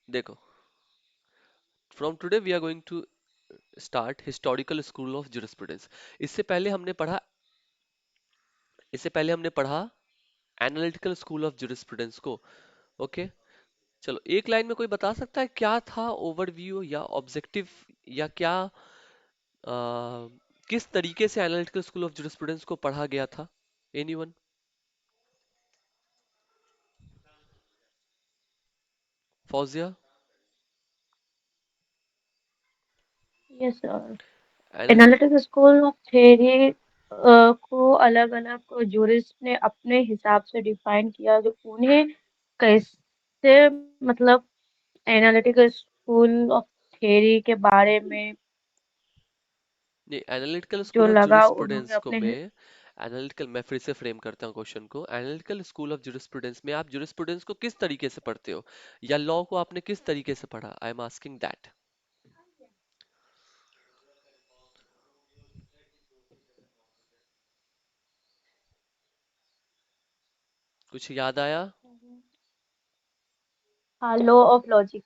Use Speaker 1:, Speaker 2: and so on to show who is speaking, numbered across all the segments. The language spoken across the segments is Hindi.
Speaker 1: देखो, from today we are going to start historical school of jurisprudence. इससे पहले हमने पढ़ा इससे पहले हमने पढ़ा एनालिटिकल स्कूल ऑफ जुरिस्प्रूडेंस को। ओके, चलो एक लाइन में कोई बता सकता है क्या था ओवरव्यू या ऑब्जेक्टिव, या क्या किस तरीके से एनालिटिकल स्कूल ऑफ जुरिस्प्रूडेंस को पढ़ा गया था? Anyone? Fauzia?
Speaker 2: Yes sir.
Speaker 1: Analyte
Speaker 2: analytic school of theory को अलग अलग जूरिस्ट ने अपने हिसाब से डिफाइन किया, जो उन्हें कैसे मतलब एनालिटिक स्कूल ऑफ थ्योरी के बारे में
Speaker 1: नहीं, एनालिटिकल
Speaker 2: जो
Speaker 1: स्कूल ऑफ
Speaker 2: लगा उन्होंने
Speaker 1: जुरिस्प्रूडेंस को
Speaker 2: अपने
Speaker 1: मैं एनालिटिकल मैं फिर से फ्रेम करता हूँ क्वेश्चन को। एनालिटिकल स्कूल ऑफ जुरिस्प्रूडेंस में आप जुरिस्प्रूडेंस को किस तरीके से पढ़ते हो, या लॉ को आपने किस तरीके से पढ़ा? I am asking that. कुछ याद आया?
Speaker 2: हाँ, law of logic.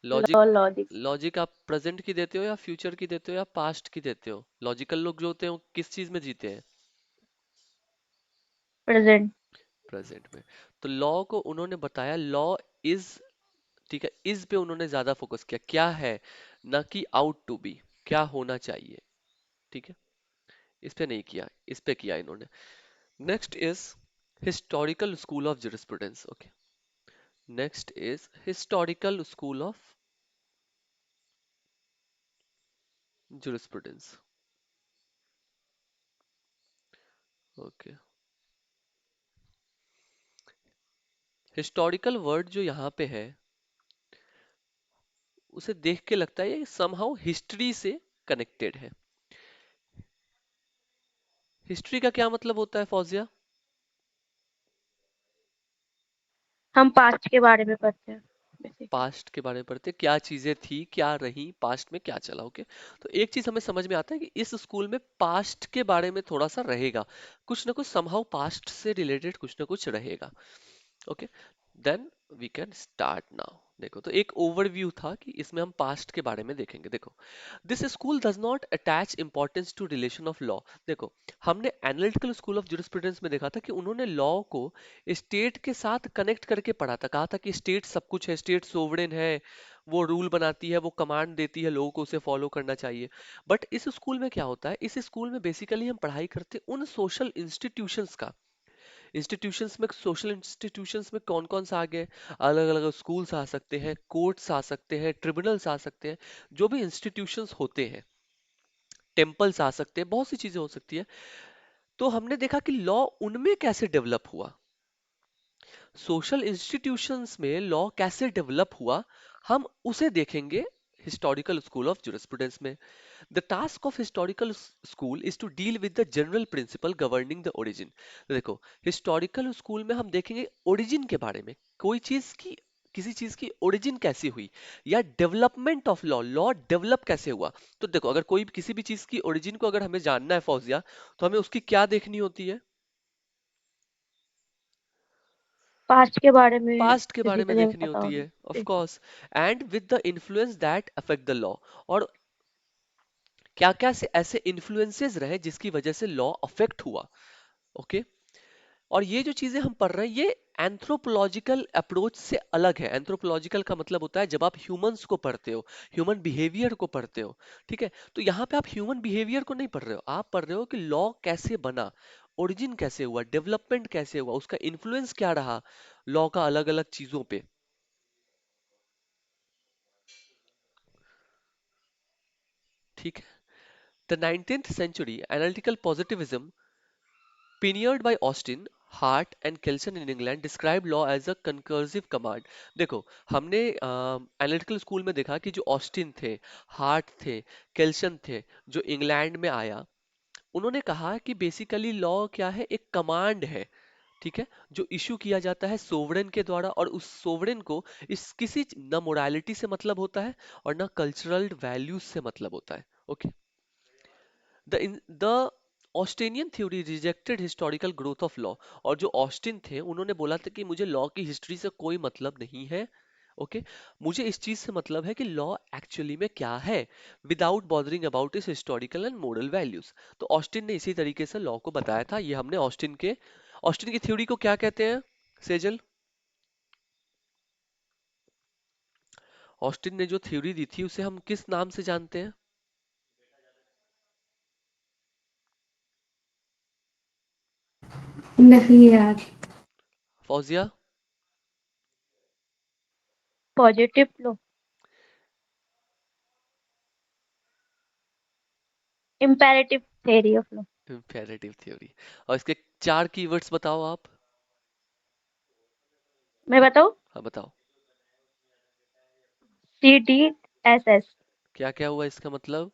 Speaker 1: Logic?
Speaker 2: Law logic.
Speaker 1: Logic आप प्रेजेंट की देते हो या फ्यूचर की देते हो या पास्ट की देते हो? लॉजिकल लोग जो होते हैं वो किस चीज में जीते हैं?
Speaker 2: प्रेजेंट।
Speaker 1: प्रेजेंट में। तो लॉ को उन्होंने बताया लॉ इज, ठीक है, इज पे उन्होंने ज्यादा फोकस किया, क्या है, ना कि आउट टू बी, क्या होना चाहिए। ठीक है, इस पे नहीं किया, इस पे किया इन्होंने। Next is historical school of jurisprudence. Okay, next is historical school of jurisprudence. Okay, historical word जो यहाँ पे है, उसे देख के लगता है ये समहाउ हिस्ट्री से कनेक्टेड है। हिस्ट्री का क्या मतलब होता है फौजिया?
Speaker 2: हम पास्ट के बारे में पढ़ते हैं बेसिकली।
Speaker 1: पास्ट के बारे में पढ़ते, क्या चीजें थी, क्या रही, पास्ट में क्या चला। ओके, तो एक चीज हमें समझ में आता है कि इस स्कूल में पास्ट के बारे में थोड़ा सा रहेगा, कुछ ना कुछ समहाउ पास्ट से रिलेटेड कुछ ना कुछ रहेगा। Okay, then we can start now. देखो, तो एक ओवरव्यू था कि इसमें हम पास्ट के बारे में देखेंगे। देखो, this school does not attach importance to relation of law. देखो, हमने एनालिटिकल स्कूल ऑफ जुरिस्प्रूडेंस में देखा था कि उन्होंने लॉ को स्टेट के साथ कनेक्ट करके पढ़ा था, कहा था कि स्टेट सब कुछ है, स्टेट सोवरेन है, वो रूल बनाती है, वो कमांड देती है, लोगों को उसे फॉलो करना चाहिए। बट इस स्कूल में क्या होता है, इस स्कूल में बेसिकली हम पढ़ाई करते हैं उन सोशल इंस्टीट्यूशंस का। इंस्टीट्यूशंस में, सोशल इंस्टीट्यूशंस में कौन कौन सा आ गए? अलग अलग स्कूल्स आ सकते हैं, कोर्ट्स आ सकते हैं, ट्रिब्यूनल्स आ सकते हैं, जो भी इंस्टीट्यूशंस होते हैं, टेम्पल्स आ सकते हैं, बहुत सी चीजें हो सकती है। तो हमने देखा कि लॉ उनमें कैसे डेवलप हुआ, सोशल इंस्टीट्यूशंस में लॉ कैसे डेवलप हुआ, हम उसे देखेंगे हिस्टोरिकल स्कूल ऑफ जुरिस्प्रूडेंस में। The task of historical school is to deal with the general principle governing the origin. देखो, हिस्टोरिकल स्कूल में हम देखेंगे ओरिजिन के बारे में, कोई चीज की, किसी चीज की ओरिजिन कैसी हुई, या development of law, law develop कैसे हुआ। तो देखो, अगर कोई किसी भी चीज की ओरिजिन को अगर हमें जानना है फौजिया, तो हमें उसकी क्या देखनी होती है?
Speaker 2: पास्ट के बारे में
Speaker 1: पास्ट के बारे में
Speaker 2: बेसिकली हमें
Speaker 1: देखनी
Speaker 2: पता
Speaker 1: होती
Speaker 2: होना
Speaker 1: है, ऑफ
Speaker 2: चाहिए।
Speaker 1: Course, and with the influence that affect the law, और क्या क्या से ऐसे इन्फ्लुएंसेस रहे जिसकी वजह से लॉ अफेक्ट हुआ। ओके, और ये जो चीजें हम पढ़ रहे हैं, ये एंथ्रोपोलॉजिकल अप्रोच से अलग है। एंथ्रोपोलॉजिकल का मतलब होता है जब आप ह्यूमंस को पढ़ते हो, ह्यूमन बिहेवियर को पढ़ते हो। ठीक है, तो यहाँ पे आप ह्यूमन बिहेवियर को नहीं पढ़ रहे हो, आप पढ़ रहे हो कि लॉ कैसे बना, ओरिजिन कैसे हुआ, डेवलपमेंट कैसे हुआ, उसका इन्फ्लुएंस क्या रहा लॉ का अलग अलग चीजों पे। ठीक है, the 19th century analytical positivism pioneered by Austin, Hart and Kelson in England describe law as a concursive command। देखो, हमने एनालिटिकल स्कूल में देखा कि जो ऑस्टिन थे, हार्ट थे, केल्सन थे, जो इंग्लैंड में आया, उन्होंने कहा कि बेसिकली लॉ क्या है, एक कमांड है। ठीक है, जो इशू किया जाता है सोवरेन के द्वारा, और उस सोवरेन को इस किसी न मोरालिटी से मतलब होता है और ना कल्चरल वैल्यूज से मतलब होता है। Okay, the Austinian theory rejected historical growth of law. और जो ऑस्टिन थे, उन्होंने बोला था कि मुझे लॉ की हिस्ट्री से कोई मतलब नहीं है, ओके, मुझे इस चीज से मतलब है कि लॉ एक्चुअली में क्या है, विदाउट बॉदरिंग अबाउट इस हिस्टोरिकल एंड मोरल वैल्यूज। तो ऑस्टिन ने इसी तरीके से लॉ को बताया था। ये हमने ऑस्टिन की थ्योरी को क्या कहते हैं, सेजल? ऑस्टिन ने जो थ्योरी दी थी उसे हम किस नाम से जानते हैं?
Speaker 3: नहीं यार।
Speaker 1: Fauzia?
Speaker 2: Positive flow, imperative theory of low.
Speaker 1: Imperative theory. और इसके चार कीवर्ड्स बताओ आप।
Speaker 2: मैं बताऊं?
Speaker 1: हाँ बताओ।
Speaker 2: CDSS,
Speaker 1: क्या क्या हुआ इसका मतलब?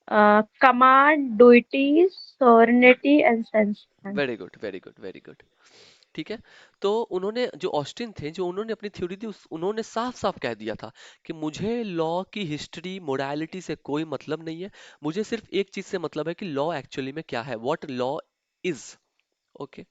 Speaker 2: Command, duty, sovereignty and sense.
Speaker 1: Very good, very good, very good. ठीक है। तो उन्होंने जो ऑस्टिन थे, जो उन्होंने अपनी थ्योरी दी, उन्होंने साफ साफ कह दिया था कि मुझे लॉ की हिस्ट्री मोरालिटी से कोई मतलब नहीं है, मुझे सिर्फ एक चीज से मतलब है कि लॉ एक्चुअली में क्या है, what law is. Okay.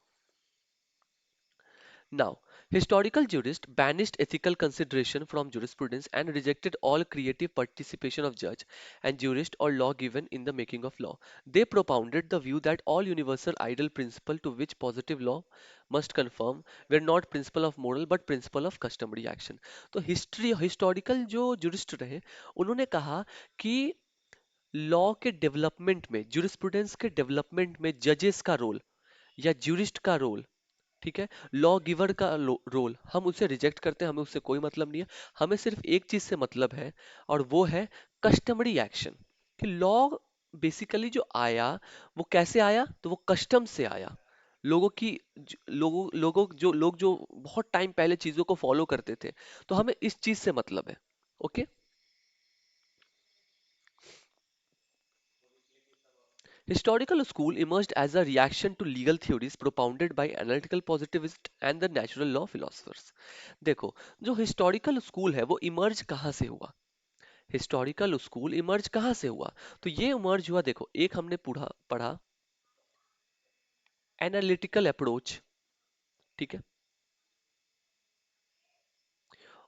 Speaker 1: Now, historical jurists banished ethical consideration from jurisprudence and rejected all creative participation of judge and jurist or law given in the making of law. They propounded the view that all universal ideal principle to which positive law must conform were not principle of moral but principle of customary action. तो हिस्टोरिकल जो जुरिस्ट रहे, उन्होंने कहा कि लॉ के डेवलपमेंट में, जुरिस्प्रूडेंस के डेवलपमेंट में जजेस का रोल या ज्यूरिस्ट का रोल, ठीक है, लॉ गिवर का रोल, हम उसे रिजेक्ट करते हैं, हमें उससे कोई मतलब नहीं है। हमें सिर्फ एक चीज से मतलब है, और वो है कस्टमरी एक्शन। कि लॉ बेसिकली जो आया, वो कैसे आया, तो वो कस्टम से आया। लोगों की लोगों जो बहुत टाइम पहले चीजों को फॉलो करते थे, तो हमें इस चीज से मतलब है। Okay. Historical school emerged as a reaction to legal theories propounded by analytical positivists and the natural law philosophers. देखो, जो हिस्टोरिकल स्कूल है वो इमर्ज कहाँ से हुआ? हिस्टोरिकल स्कूल इमर्ज कहाँ से हुआ? तो ये इमर्ज हुआ, देखो, एक हमने पढ़ा एनालिटिकल अप्रोच, ठीक है,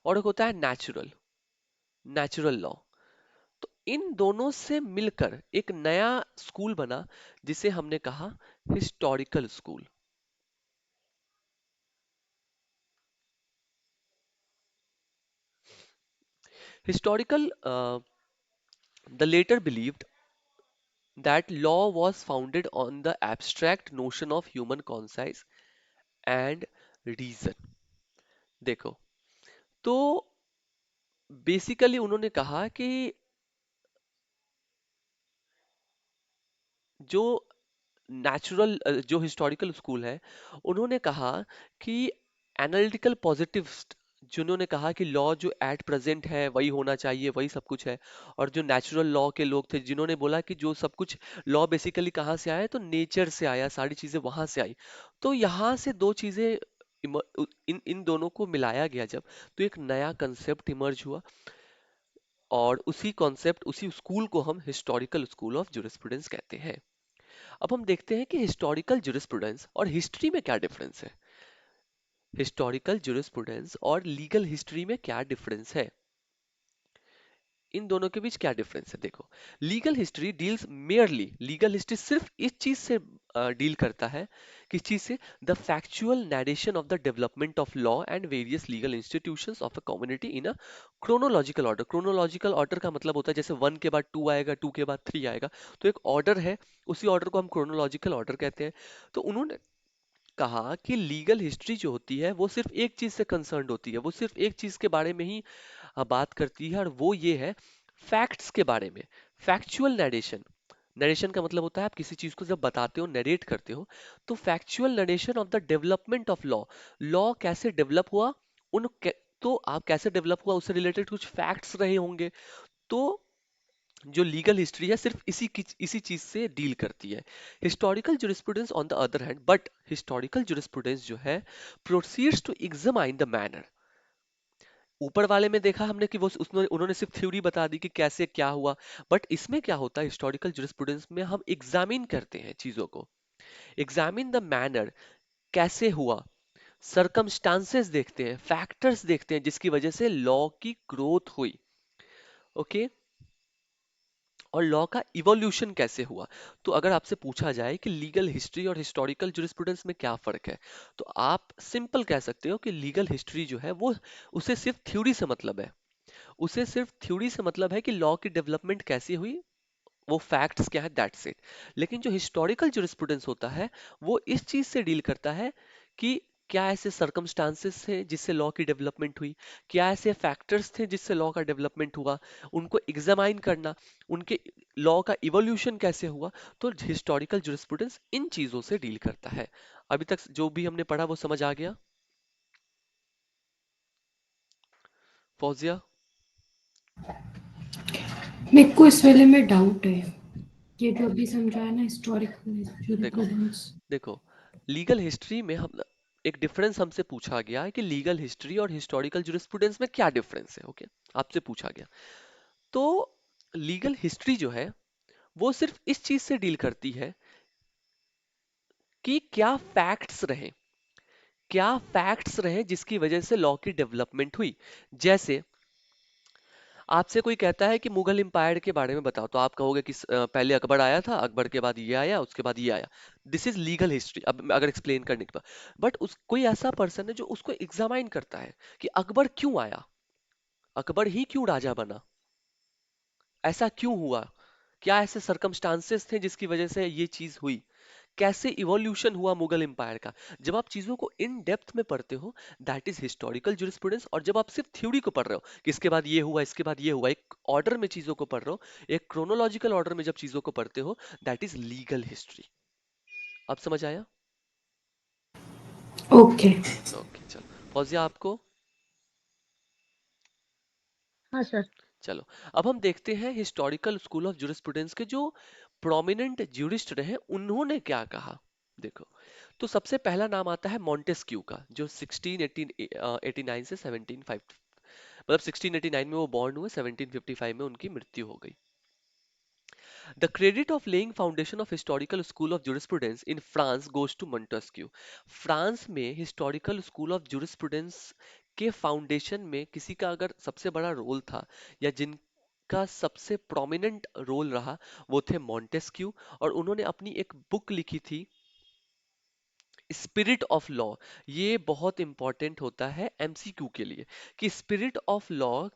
Speaker 1: और एक होता है नेचुरल लॉ। तो इन दोनों से मिलकर एक नया स्कूल बना, जिसे हमने कहा historical school. Historical the later believed that law was founded on the abstract notion of human conscience and reason। देखो, तो बेसिकली उन्होंने कहा कि जो जो हिस्टोरिकल स्कूल है, उन्होंने कहा कि एनालिटिकल पॉजिटिविस्ट, जिन्होंने कहा कि लॉ जो एट प्रेजेंट है वही होना चाहिए, वही सब कुछ है, और जो नेचुरल लॉ के लोग थे, जिन्होंने बोला कि जो सब कुछ लॉ बेसिकली कहाँ से आया, तो नेचर से आया, सारी चीजें वहां से आई। तो यहाँ से दो चीजें इन इन दोनों को मिलाया गया जब, तो एक नया कंसेप्ट इमर्ज हुआ, और उसी कॉन्सेप्ट, उसी स्कूल को हम हिस्टोरिकल स्कूल ऑफ जुरिस्प्रूडेंस कहते हैं। अब हम देखते हैं कि हिस्टोरिकल जुरिस्प्रूडेंस और हिस्ट्री में क्या डिफरेंस है। हिस्टोरिकल जुरिस्प्रूडेंस और लीगल हिस्ट्री में क्या डिफरेंस है, इन दोनों के बीच क्या डिफरेंस है? देखो, लीगल हिस्ट्री सिर्फ इस चीज से डील करता है, किस चीज से? The factual narration of the development of law and various legal institutions of a community in a chronological order. Chronological order का मतलब होता है जैसे वन के बाद टू आएगा, टू के बाद थ्री आएगा, तो एक ऑर्डर है, उसी ऑर्डर को हम क्रोनोलॉजिकल ऑर्डर कहते हैं। तो उन्होंने कहा कि लीगल हिस्ट्री जो होती है वो सिर्फ एक चीज से कंसर्न्ड होती है, वो सिर्फ एक चीज के बारे में ही बात करती है, और वो ये है फैक्ट्स के बारे में। फैक्चुअल नरेशन, नरेशन का मतलब होता है आप किसी चीज को जब बताते हो, नरेट करते हो, तो factual narration of the development of law, law कैसे डेवलप हुआ, तो आप कैसे डेवलप हुआ उससे रिलेटेड कुछ फैक्ट्स रहे होंगे। तो जो लीगल हिस्ट्री है सिर्फ इसी चीज से डील करती है। Historical jurisprudence on the other hand, but historical jurisprudence जो है proceeds to examine the manner. ऊपर वाले में देखा हमने कि वो उसने उन्होंने सिर्फ थ्योरी बता दी कि कैसे क्या हुआ, बट इसमें क्या होता है, हिस्टोरिकल जुरिस्प्रूडेंस में हम एग्जामिन करते हैं चीजों को। एग्जामिन द मैनर, कैसे हुआ। सरकमस्टांसेस देखते हैं, फैक्टर्स देखते हैं जिसकी वजह से लॉ की ग्रोथ हुई। ओके, और लॉ का इवोल्यूशन कैसे हुआ। तो अगर आपसे पूछा जाए कि लीगल हिस्ट्री और हिस्टोरिकल जुरिस्प्रूडेंस में क्या फर्क है, तो आप सिंपल कह सकते हो कि लीगल हिस्ट्री जो है वो, उसे सिर्फ थ्योरी से मतलब है। उसे सिर्फ थ्योरी से मतलब है कि लॉ की डेवलपमेंट कैसे हुई, वो फैक्ट्स क्या है, दैट्स इट। लेकिन जो हिस्टोरिकल जुरिस्प्रूडेंस होता है, वो इस चीज से डील करता है कि क्या ऐसे सरकमस्टांसेस थे जिससे लॉ की डेवलपमेंट हुई, क्या ऐसे फैक्टर्स थे जिससे लॉ का डेवलपमेंट हुआ, उनको एग्जामाइन करना, उनके लॉ का इवोल्यूशन कैसे हुआ। तो हिस्टोरिकल जुरिस्प्रूडेंस इन चीजों से डील करता है। अभी तक जो भी हमने पढ़ा वो समझ आ गया, फौजिया?
Speaker 3: मेरे को इस वाले में डाउट है, ये जो अभी समझाया ना हिस्टोरिकल
Speaker 1: देखो
Speaker 3: जुरिस्प्रूडेंस।
Speaker 1: देखो, लीगल हिस्ट्री में हम, एक डिफरेंस हमसे पूछा गया है कि लीगल हिस्ट्री और हिस्टोरिकल जुरिस्प्रूडेंस में क्या डिफरेंस है। ओके, आपसे पूछा गया। तो लीगल हिस्ट्री जो है वो सिर्फ इस चीज से डील करती है कि क्या फैक्ट्स रहे, क्या फैक्ट्स रहे जिसकी वजह से लॉ की डेवलपमेंट हुई। जैसे आपसे कोई कहता है कि मुगल एम्पायर के बारे में बताओ, तो आप कहोगे कि पहले अकबर आया था, अकबर के बाद ये आया, उसके बाद ये आया। This is legal history. अब अगर एक्सप्लेन करने के बाद, बट उस कोई ऐसा पर्सन है जो उसको एग्जामाइन करता है कि अकबर क्यों आया, अकबर ही क्यों राजा बना, ऐसा क्यों हुआ, क्या ऐसे सरकमस्टांसेस थे जिसकी वजह से ये चीज हुई, कैसे इवोल्यूशन हुआ मुगल एम्पायर का। जब आप चीजों को इन डेप्थ में पढ़ते हो, दैट इज हिस्टोरिकल जुरिस्प्रूडेंस। और जब आप सिर्फ थ्योरी को पढ़ रहे हो कि इसके बाद ये हुआ, इसके बाद ये हुआ, एक ऑर्डर में चीजों को पढ़ रहे हो, एक क्रोनोलॉजिकल ऑर्डर में जब चीजों को पढ़ते हो, दैट इज लीगल हिस्ट्री। अब समझ आया?
Speaker 3: ओके।
Speaker 1: ओके, चलो। फौजिया, आपको?
Speaker 2: हाँ सर।
Speaker 1: चलो, अब हम देखते हैं हिस्टोरिकल स्कूल ऑफ जुरिस्प्रूडेंस के जो प्रोमिनेंट ज्यूरिस्ट रहे उन्होंने क्या कहा। देखो, तो सबसे पहला नाम आता है मॉन्टेस्क्यू का, जो 1689 से 1705, मतलब 1689 में वो बॉर्न हुए, 1755 में उनकी मृत्यु हो गई। The credit of laying foundation of historical school of jurisprudence in France goes to Montesquieu. France में हिस्टोरिकल स्कूल ऑफ जुरिस्प्रूडेंस के फाउंडेशन में किसी का अगर सबसे बड़ा रोल था, या जिनका सबसे प्रोमिनेंट रोल रहा, वो थे मॉन्टेस्क्यू। और उन्होंने अपनी एक बुक लिखी थी, स्पिरिट ऑफ लॉ। ये बहुत इंपॉर्टेंट होता है एमसीक्यू के लिए, कि स्पिरिट ऑफ लॉ,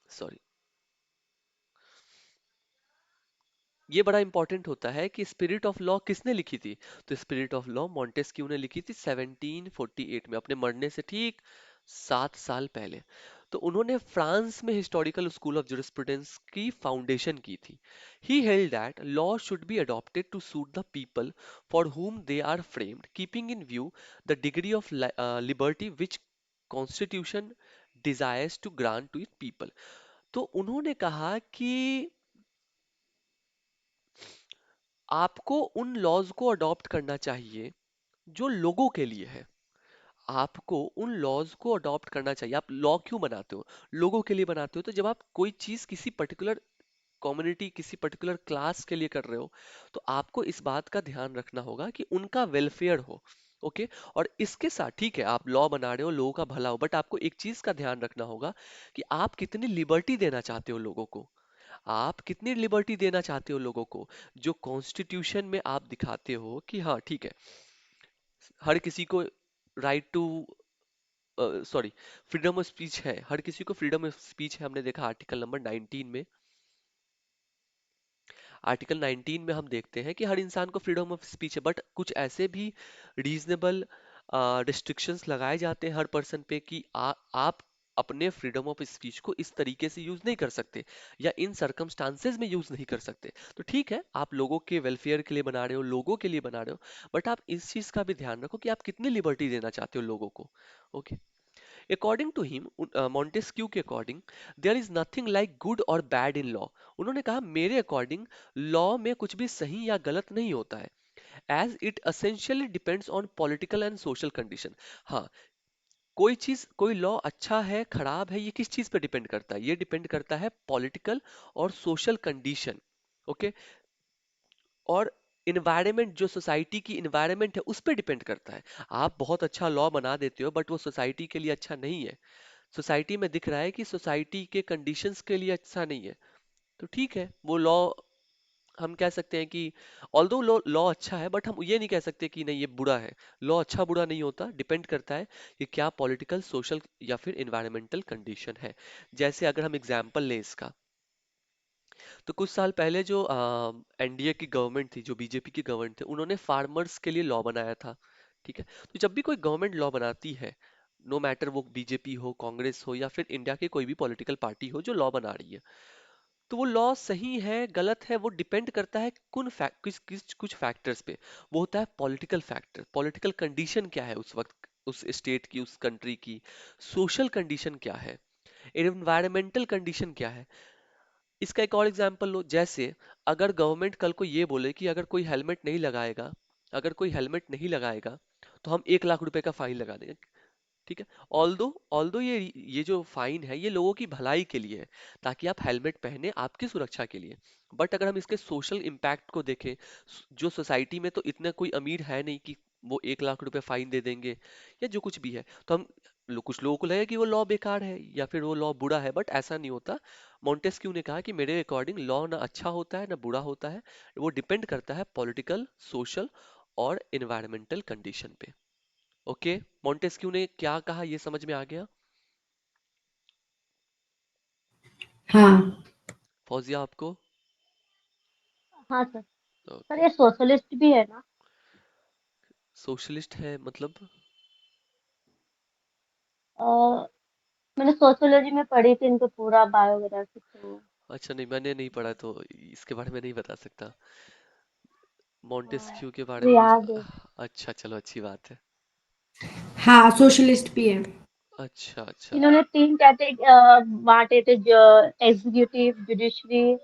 Speaker 1: सॉरी, ये बड़ा इंपॉर्टेंट होता है कि स्पिरिट ऑफ लॉ किसने लिखी थी। तो स्पिरिट ऑफ लॉ मॉन्टेस्क्यू ने लिखी थी 1748 में, अपने मरने से ठीक 7 साल पहले। तो उन्होंने फ्रांस में हिस्टोरिकल स्कूल ऑफ जुरिस्प्रूडेंस की फाउंडेशन की थी। He held that law should be adopted to suit the people for whom they are framed, keeping in view the degree of liberty which constitution desires to grant to its people। तो उन्होंने कहा कि आपको उन लॉज को अडॉप्ट करना चाहिए जो लोगों के लिए है। आपको उन लॉज को अडॉप्ट करना चाहिए। आप लॉ क्यों बनाते हो? लोगों के लिए बनाते हो। तो जब आप कोई चीज किसी पर्टिकुलर कम्युनिटी, किसी पर्टिकुलर क्लास के लिए कर रहे हो, तो आपको इस बात का ध्यान रखना होगा कि उनका वेलफेयर हो। ओके, और इसके साथ ठीक है, आप लॉ बना रहे हो, लोगों का भला हो, बट आपको एक चीज का ध्यान रखना होगा कि आप कितनी लिबर्टी देना चाहते हो लोगों को। आप कितनी लिबर्टी देना चाहते हो लोगों को। जो कॉन्स्टिट्यूशन में आप दिखाते हो कि हाँ ठीक है, हर किसी को right to, sorry, freedom of speech है, हर किसी को फ्रीडम ऑफ स्पीच है। हमने देखा आर्टिकल नंबर 19 में, आर्टिकल 19 में हम देखते हैं कि हर इंसान को फ्रीडम ऑफ स्पीच है, बट कुछ ऐसे भी रीजनेबल रिस्ट्रिक्शंस लगाए जाते हैं हर पर्सन पे कि आप अपने फ्रीडम ऑफ स्पीच को इस तरीके से यूज नहीं कर सकते, या इन सर्कमस्टांसेस में यूज नहीं कर सकते। तो ठीक है, आप लोगों के वेलफेयर के लिए बना रहे हो, लोगों के लिए बना रहे हो, बट आप इस चीज का भी ध्यान रखो कि आप कितनी लिबर्टी देना चाहते हो लोगों को। Okay, according to him, Montesquieu के according, there is nothing like good और बैड इन लॉ। उन्होंने कहा मेरे अकॉर्डिंग लॉ में कुछ भी सही या गलत नहीं होता है, as it essentially depends on political and social condition. हाँ, कोई चीज, कोई लॉ अच्छा है खराब है, ये किस चीज पे डिपेंड करता है? ये डिपेंड करता है पॉलिटिकल और सोशल कंडीशन। ओके, और इन्वायरमेंट, जो सोसाइटी की इन्वायरमेंट है उस पर डिपेंड करता है। आप बहुत अच्छा लॉ बना देते हो बट वो सोसाइटी के लिए अच्छा नहीं है, सोसाइटी में दिख रहा है कि सोसाइटी के कंडीशंस के लिए अच्छा नहीं है, तो ठीक है वो लॉ हम कह सकते हैं कि ऑल्दो लॉ लॉ अच्छा है बट हम ये नहीं कह सकते कि नहीं ये बुरा है। लॉ अच्छा बुरा नहीं होता, डिपेंड करता है कि क्या पॉलिटिकल, सोशल या फिर एनवायरमेंटल कंडीशन है। जैसे अगर हम एग्जांपल लें इसका, तो कुछ साल पहले जो एनडीए की गवर्नमेंट थी, जो बीजेपी की गवर्नमेंट थी, उन्होंने फार्मर्स के लिए लॉ बनाया था। ठीक है, तो जब भी कोई गवर्नमेंट लॉ बनाती है, नो मैटर वो बीजेपी हो, कांग्रेस हो या फिर इंडिया की कोई भी पॉलिटिकल पार्टी हो जो लॉ बना रही है, तो वो लॉ सही है गलत है वो डिपेंड करता है कुन फैक्ट किस किस कुछ फैक्टर्स पे। वो होता है पॉलिटिकल फैक्टर, पॉलिटिकल कंडीशन क्या है उस वक्त, उस स्टेट की, उस कंट्री की, सोशल कंडीशन क्या है, एनवायरमेंटल कंडीशन क्या है। इसका एक और एग्जांपल लो, जैसे अगर गवर्नमेंट कल को ये बोले कि अगर कोई हेलमेट नहीं लगाएगा, अगर कोई हेलमेट नहीं लगाएगा तो हम 1 लाख रुपए का फाइन लगा देंगे। ठीक है, ऑल्दो ऑल्दो ये जो फाइन है ये लोगों की भलाई के लिए है, ताकि आप हेलमेट पहने आपकी सुरक्षा के लिए। बट अगर हम इसके सोशल इम्पैक्ट को देखें, जो सोसाइटी में तो इतना कोई अमीर है नहीं कि वो 1 लाख रुपए फाइन दे देंगे या जो कुछ भी है, तो हम कुछ लोगों को लगेगा कि वो लॉ बेकार है या फिर वो लॉ बुरा है, बट ऐसा नहीं होता। मोंटेस्क्यू ने कहा कि मेरे अकॉर्डिंग लॉ ना अच्छा होता है ना बुरा होता है, वो डिपेंड करता है पॉलिटिकल, सोशल और इन्वायरमेंटल कंडीशन पे। ओके, मोंटेस्क्यू ने क्या कहा ये समझ में आ गया?
Speaker 3: हाँ।
Speaker 1: फौजिया आपको?
Speaker 2: हाँ सर। सर
Speaker 1: ओके,
Speaker 2: ये सोशलिस्ट भी है ना?
Speaker 1: सोशलिस्ट है मतलब?
Speaker 2: अ, मैंने सोशियोलॉजी में पढ़ी थी इनके पूरा बायोग्राफी तो।
Speaker 1: अच्छा, नहीं मैंने नहीं पढ़ा तो इसके बारे में नहीं बता सकता,
Speaker 2: हाँ,
Speaker 1: मोंटेस्क्यू के बारे
Speaker 2: मुझे
Speaker 1: में मुझे।
Speaker 2: याद है।
Speaker 1: अच्छा चलो, अच्छी बात है।
Speaker 3: हाँ, सोशलिस्ट भी है।
Speaker 1: अच्छा अच्छा।
Speaker 2: इन्होंने तीन बांटे थे, जो एग्जीक्यूटिव, जुडिशरी, ये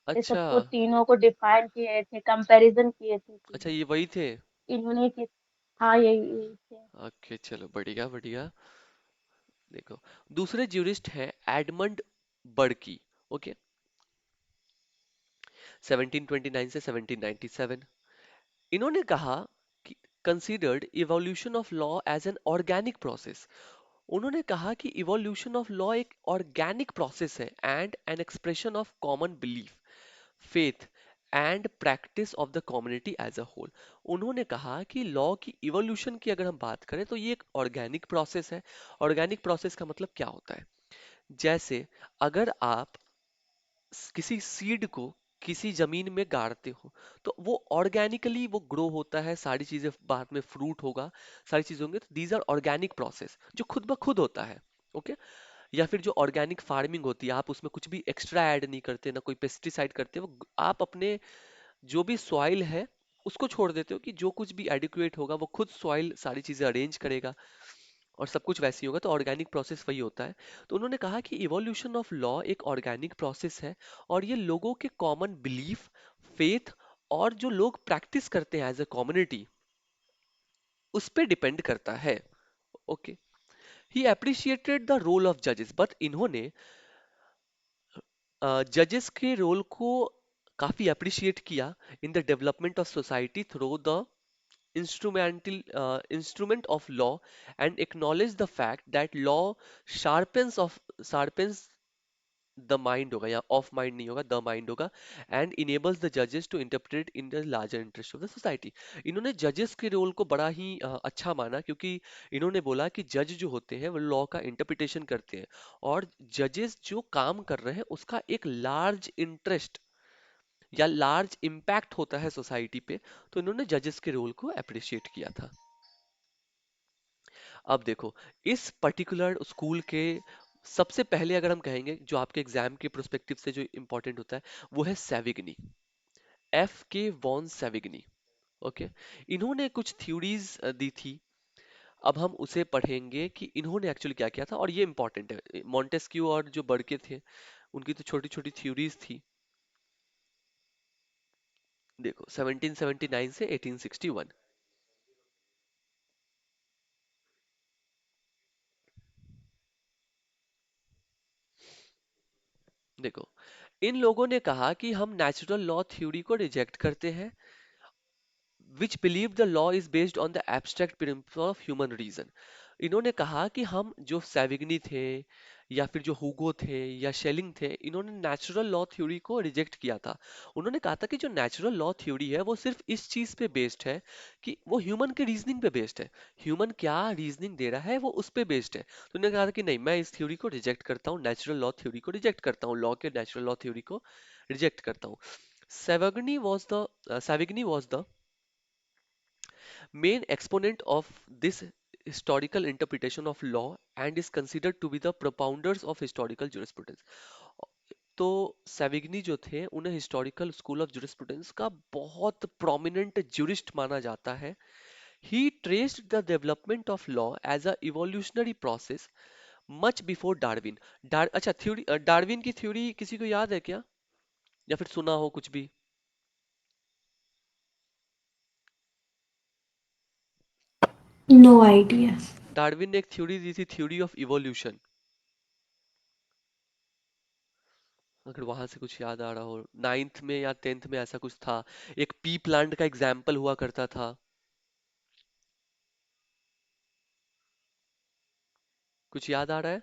Speaker 1: अच्छा
Speaker 2: सबको तीनों को डिफाइन किए थे, कंपैरिजन किए थे
Speaker 1: अच्छा,
Speaker 2: कि
Speaker 1: ये वही थे।
Speaker 2: इन्होंने कि हाँ यही थे।
Speaker 1: ओके चलो, बढ़िया बढ़िया। देखो, दूसरे ज्यूरिस्ट हैं एडमंड बर्की। ओके, 1729 से 1797। इन्होंने कहा कि considered evolution of law as an organic process. उन्होंने कहा कि इवोल्यूशन ऑफ लॉ एक ऑर्गेनिक प्रोसेस है and an expression of common belief, faith and practice of the community as a whole. उन्होंने कहा कि लॉ की इवोल्यूशन की अगर हम बात करें तो ये एक ऑर्गेनिक प्रोसेस है। ऑर्गेनिक प्रोसेस का मतलब क्या होता है? जैसे अगर आप किसी सीड को किसी जमीन में गाड़ते हो तो वो ऑर्गेनिकली वो ग्रो होता है, सारी चीजें बाद में फ्रूट होगा, सारी चीजें होंगे, तो दीज आर ऑर्गेनिक प्रोसेस जो खुद ब खुद होता है। ओके, या फिर जो ऑर्गेनिक फार्मिंग होती है, आप उसमें कुछ भी एक्स्ट्रा ऐड नहीं करते, ना कोई पेस्टिसाइड करते, वो आप अपने जो भी सॉइल है उसको छोड़ देते हो कि जो कुछ भी एडिक्वेट होगा वो खुद सॉइल सारी चीजें अरेंज करेगा और सब कुछ वैसे ही होगा, तो ऑर्गेनिक प्रोसेस वही होता है। तो उन्होंने कहा कि इवोल्यूशन ऑफ लॉ एक ऑर्गेनिक प्रोसेस है और ये लोगों के कॉमन बिलीफ, फेथ और जो लोग प्रैक्टिस करते हैं एज अ कम्युनिटी उस पे डिपेंड करता है। Okay, he appreciated the role of जजेस, बट इन्होंने जजेस के रोल को काफी अप्रिशिएट किया in the development of society through the instrument of law and acknowledge the fact that law sharpens the mind होगा, या ऑफ माइंड नहीं होगा, द माइंड होगा, एंड इनेबल्स द जजेस to interpret in the larger interest of the society. इन्होंने जजेस के रोल को बड़ा ही अच्छा माना, क्योंकि इन्होंने बोला कि जज जो होते हैं वो लॉ का इंटरप्रिटेशन करते हैं और जजेस जो काम कर रहे हैं उसका एक लार्ज इंटरेस्ट या लार्ज इम्पैक्ट होता है सोसाइटी पे, तो इन्होंने जजेस के रोल को अप्रिशिएट किया था। अब देखो, इस पर्टिकुलर स्कूल के सबसे पहले अगर हम कहेंगे जो आपके एग्जाम के प्रोस्पेक्टिव से जो इंपॉर्टेंट होता है वो है सेविग्नी, एफ के वॉन सेविग्नी। ओके, इन्होंने कुछ थ्योरीज दी थी। अब हम उसे पढ़ेंगे कि इन्होंने एक्चुअली क्या किया था, और ये इंपॉर्टेंट है। मॉन्टेस्क्यू और जो बर्के थे उनकी तो छोटी छोटी थ्योरीज थी। देखो, 1779 से 1861। देखो, इन लोगों ने कहा कि हम नेचुरल लॉ थ्योरी को रिजेक्ट करते हैं which believe the law is based on the abstract principle of human reason। इन्होंने कहा कि हम जो सैविग्नी थे या फिर जो हुगो थे या शेलिंग थे, इन्होंने नेचुरल लॉ थ्योरी को रिजेक्ट किया था। उन्होंने कहा था कि जो नेचुरल लॉ थ्योरी है वो सिर्फ इस चीज पे बेस्ड है कि वो ह्यूमन के रीजनिंग पे बेस्ड है, ह्यूमन क्या रीजनिंग दे रहा है वो उस पे बेस्ड है। तो उन्होंने कहा था कि नहीं, मैं इस थ्योरी को रिजेक्ट करता हूँ, नेचुरल लॉ थ्योरी को रिजेक्ट करता हूँ, लॉ के नेचुरल लॉ थ्योरी को रिजेक्ट करता हूँ। Savigny was the main exponent of this historical interpretation of law and is considered to be the propounders of historical jurisprudence। तो सेविग्नी जो थे उन्हें हिस्टोरिकल स्कूल ऑफ जुरिस्प्रूडेंस का बहुत प्रोमिनेंट ज्यूरिस्ट माना जाता है। He traced the development of law as a evolutionary process much before Darwin. अच्छा, थ्योरी, डार्विन की थ्योरी किसी को याद है क्या, या फिर सुना हो कुछ भी?
Speaker 3: No idea.
Speaker 1: डार्विन ने एक थ्योरी दी थी, थ्योरी ऑफ इवोल्यूशन। अगर वहां से कुछ याद आ रहा हो, नाइन्थ में या टेंथ में ऐसा कुछ था। एक पी प्लांट का एग्जाम्पल हुआ करता था। कुछ याद आ रहा है?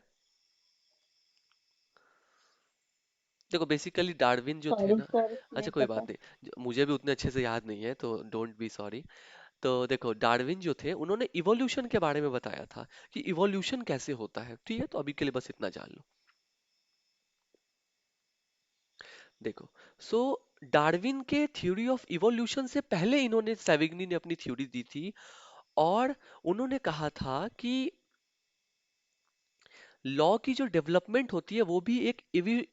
Speaker 1: देखो बेसिकली डार्विन जो थे
Speaker 2: सॉरी
Speaker 1: ना,
Speaker 2: सर, नहीं
Speaker 1: अच्छा कोई
Speaker 2: पता।
Speaker 1: बात नहीं, मुझे भी उतने अच्छे से याद नहीं है तो डोंट बी सॉरी। तो देखो डार्विन जो थे उन्होंने इवोल्यूशन के बारे में बताया था कि इवोल्यूशन कैसे होता है, ठीक है? तो अभी के लिए बस इतना जान लो। देखो, सो डार्विन के थ्योरी ऑफ इवोल्यूशन से पहले इन्होंने, सेविग्नी ने अपनी थ्योरी दी थी, और उन्होंने कहा था कि लॉ की जो डेवलपमेंट होती है वो भी एक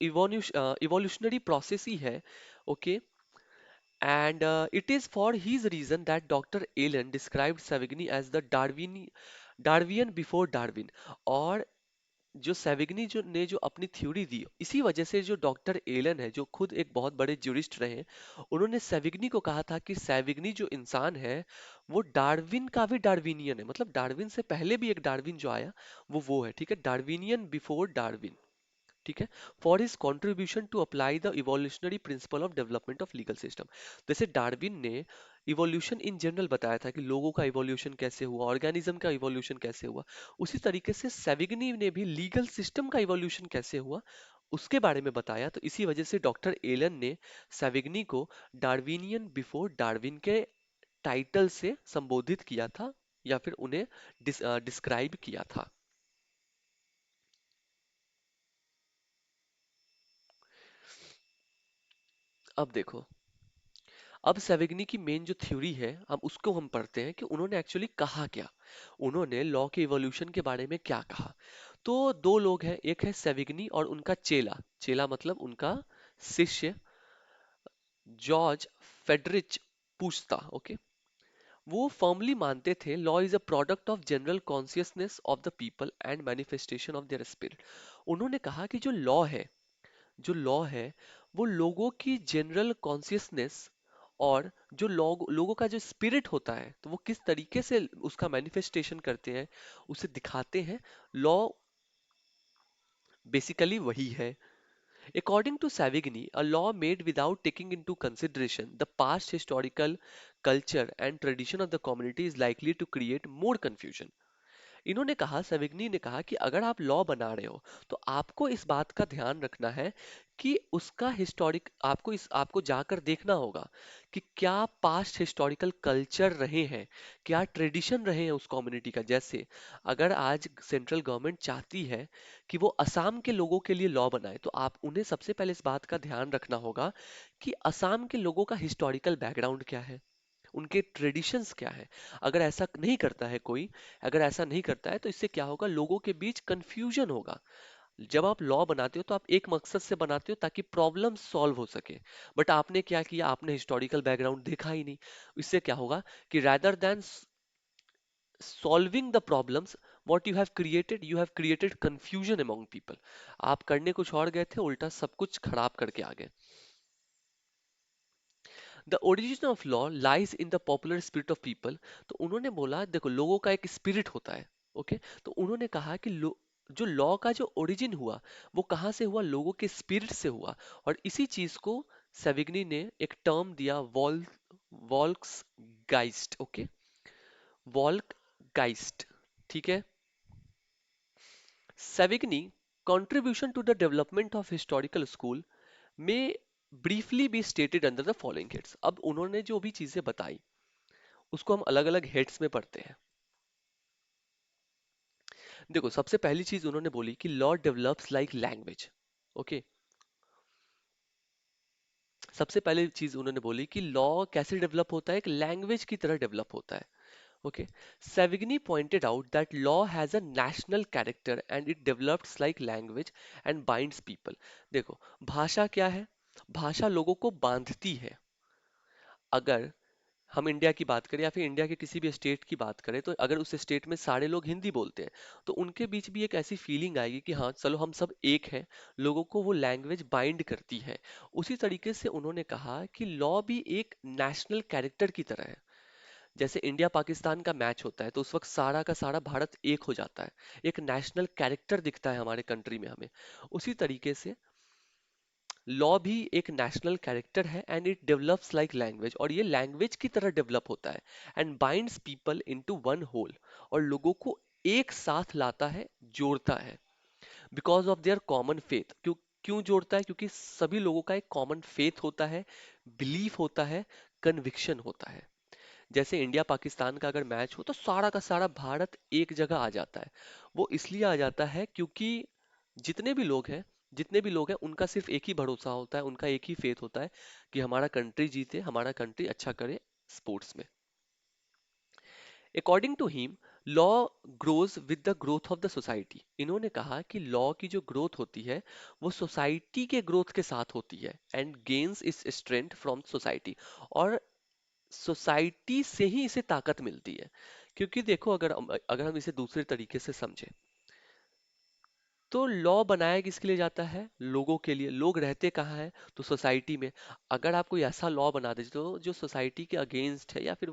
Speaker 1: इवोल्यूशनरी प्रोसेस ही है। Okay, and it is for his reason that doctor Allen described Savigny as the Darwinian before Darwin. और जो सेविग्नी जो ने जो अपनी थ्योरी दी, इसी वजह से जो डॉक्टर एलन है, जो खुद एक बहुत बड़े ज्यूरिस्ट रहे, उन्होंने सेविग्नी को कहा था कि सेविग्नी जो इंसान है वो डार्विन का भी डार्विनियन है, मतलब डार्विन से पहले भी एक डार्विन जो आया वो है, ठीक है? डार्विनियन बिफोर डार्विन, ठीक है? For his contribution to apply the evolutionary principle of development of legal system. जैसे डार्विन ने इवोल्यूशन इन जनरल बताया था कि लोगों का इवोल्यूशन कैसे हुआ, ऑर्गेनिज्म का इवोल्यूशन कैसे हुआ, उसी तरीके से सेविग्नी ने भी लीगल सिस्टम का इवोल्यूशन कैसे हुआ उसके बारे में बताया। तो इसी वजह से डॉक्टर एलन ने सेविग्नी को डार्विनियन बिफोर डार्विन के टाइटल से संबोधित किया था, या फिर उन्हें डिस्क्राइब किया था। अब देखो, अब सेविग्नी की मेन जो थ्योरी है, हम उसको हम पढ़ते हैं कि उन्होंने एक्चुअली कहा क्या, उन्होंने लॉ के इवोल्यूशन के बारे में क्या कहा। तो दो लोग हैं, एक है सेविग्नी और उनका चेला, चेला मतलब उनका शिष्य, जॉर्ज फेडरिच पूछता। ओके, वो फर्मली मानते थे law is a product of general consciousness of the people and manifestation of their spirit. उन्होंने कहा कि जो लॉ है वो लोगों की जनरल कॉन्शियसनेस और जो लोगों का जो स्पिरिट होता है, तो वो किस तरीके से उसका मैनिफेस्टेशन करते हैं, उसे दिखाते हैं, लॉ बेसिकली वही है। According to Savigny, a law made without taking into consideration the past historical culture and tradition of the community is likely to create more confusion. इन्होंने कहा, सविग्नी ने कहा कि अगर आप लॉ बना रहे हो तो आपको इस बात का ध्यान रखना है कि उसका हिस्टोरिक, आपको जाकर देखना होगा कि क्या पास्ट हिस्टोरिकल कल्चर रहे हैं, क्या ट्रेडिशन रहे हैं उस कम्युनिटी का। जैसे अगर आज सेंट्रल गवर्नमेंट चाहती है कि वो असम के लोगों के लिए लॉ बनाए, तो आप उन्हें सबसे पहले इस बात का ध्यान रखना होगा कि असम के लोगों का हिस्टोरिकल बैकग्राउंड क्या है, उनके ट्रेडिशंस क्या है। अगर ऐसा नहीं करता है कोई, अगर ऐसा नहीं करता है तो इससे क्या होगा, लोगों के बीच कंफ्यूजन होगा। जब आप लॉ बनाते हो तो आप एक मकसद से बनाते हो ताकि प्रॉब्लम सॉल्व हो सके, बट आपने क्या किया, आपने हिस्टोरिकल बैकग्राउंड देखा ही नहीं। इससे क्या होगा कि rather than solving the problems, what you have created confusion among people. आप करने कुछ और गए थे, उल्टा सब कुछ खराब करके आ गए। The origin of law lies in the popular spirit of people. तो उन्होंने बोला, देखो लोगों का एक स्पिरिट होता है। ओके, तो उन्होंने कहा कि जो लॉ का जो ओरिजिन हुआ वो कहाँ से हुआ, लोगों के स्पिरिट से हुआ। और इसी चीज को सेविग्नी ने एक टर्म दिया, वॉल्क्स गाइस्ट, ओके, वॉल्क गाइस्ट, ठीक है। सेविग्नी contribution to the development of historical school may briefly be stated under the following heads। अब उन्होंने जो भी चीजें बताई उसको हम अलग अलग हेड्स में पढ़ते हैं। देखो, सबसे पहली चीज उन्होंने बोली कि law develops like language, okay. सबसे पहली चीज उन्होंने बोली कि लॉ कैसे डेवलप होता है, एक लैंग्वेज की तरह डेवलप होता है, okay. Savigny pointed out that law has a national character and it develops like language and binds people. देखो, भाषा क्या है? भाषा लोगों को बांधती है। अगर हम इंडिया की बात करें या फिर इंडिया के किसी भी स्टेट की बात करें, तो अगर उस स्टेट में सारे लोग हिंदी बोलते हैं तो उनके बीच भी एक ऐसी फीलिंग आएगी कि हाँ चलो हम सब एक हैं। लोगों को वो लैंग्वेज बाइंड करती है। उसी तरीके से उन्होंने कहा कि लॉ भी एक नेशनल कैरेक्टर की तरह है। जैसे इंडिया पाकिस्तान का मैच होता है तो उस वक्त सारा का सारा भारत एक हो जाता है, एक नेशनल कैरेक्टर दिखता है हमारे कंट्री में हमें। उसी तरीके से लॉ भी एक नेशनल कैरेक्टर है and it develops like language, और ये लैंग्वेज की तरह डेवलप होता है। And binds people into one whole, और लोगों को एक साथ लाता है, जोड़ता है। Because of their common faith, क्यों क्यों जोड़ता है? क्योंकि सभी लोगों का एक कॉमन फेथ होता है, बिलीफ होता है, कन्विक्शन होता है। जैसे इंडिया पाकिस्तान का अगर मैच हो तो सारा का सारा भारत एक जगह आ जाता है। वो इसलिए आ जाता है क्योंकि जितने भी लोग हैं जितने भी लोग हैं उनका सिर्फ एक ही भरोसा होता है, उनका एक ही फेथ होता है कि हमारा कंट्री जीते, हमारा कंट्री अच्छा करे स्पोर्ट्स में। According to him, law grows with the growth of the society. इन्होंने कहा कि लॉ की जो ग्रोथ होती है वो सोसाइटी के ग्रोथ के साथ होती है एंड गेन्स इस स्ट्रेंथ फ्रॉम सोसाइटी, और सोसाइटी से ही इसे ताकत मिलती है। क्योंकि देखो, अगर हम इसे दूसरे तरीके से समझें तो लॉ बनाया किसके लिए जाता है? लोगों के लिए। लोग रहते कहाँ हैं? तो सोसाइटी में। अगर आप कोई ऐसा लॉ बना दे तो जो सोसाइटी के अगेंस्ट है, या फिर